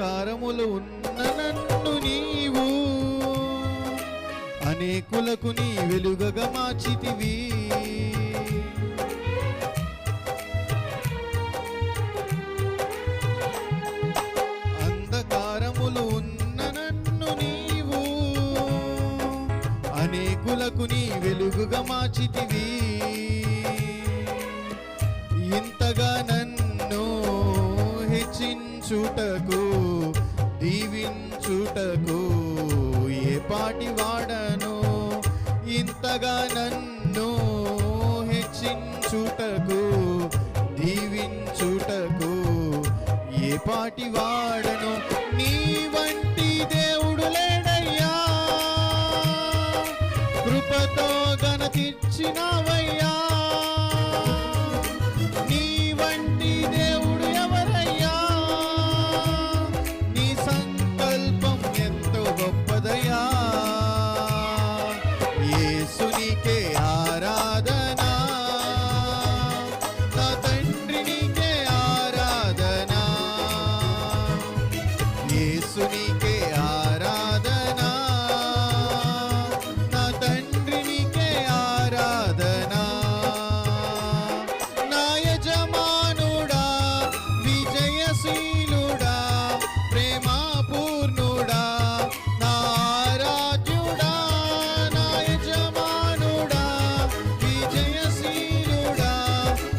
అంధకారములు ఉన్న నన్ను నీవు అనేకులకు నీ వెలుగగా మార్చితివి. అంధకారములు ఉన్న నన్ను నీవు అనేకులకు నీ వెలుగుగా మార్చితివి. ఇంతగా నన్ను హెచ్చించుటకు దీవించుటకు ఏ పాటి వాడను. ఇంతగా నన్ను హెచ్చించుటకు దీవించుటకు ఏ పాటి వాడను. నీ వంటి దేవుడు లేడయ్యా, కృపతో ఘనతిచ్చినవయ్యా. నీ వంటి దేవుడు ఎవరయ్యా, నీ సంకల్పం ఎంతో గొప్పదయ్యా. యేసునికే ఆరాధన, నా తండ్రి నీకే ఆరాధన. యేసునికే ఆరాధన, నా తండ్రి నీకే ఆరాధన. నా యజమానుడా విజయశీలుడా ప్రేమపూర్ణుడా నా ఆరాధ్యుడా. నా యజమానుడా విజయశీలుడా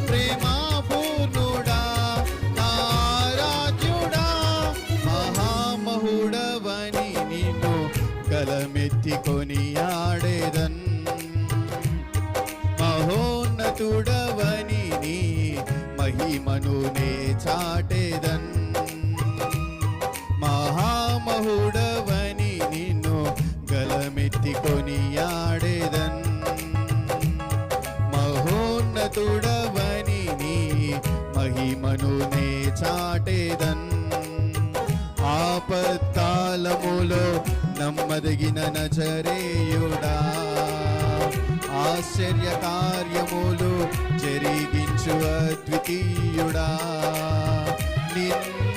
ప్రేమపూర్ణుడా నా ఆరాధ్యుడా. మహామహుడవని నిన్ను గలమెత్తి కొనియాడేదన్, మహోన్నతుడవని నీ మహిమను నే చాటేదన్. మహామహుడవని నిన్ను గలమెత్తి కొనియాడేదన్, మహోన్నతుడవని నీ మహిమను నే చాటేదన్. ఆపత్కాలములో నమ్మదగిన నజరేయుడా, ఆశ్చర్య కార్యములు జరిగించు అద్వితీయుడా. నిన్ను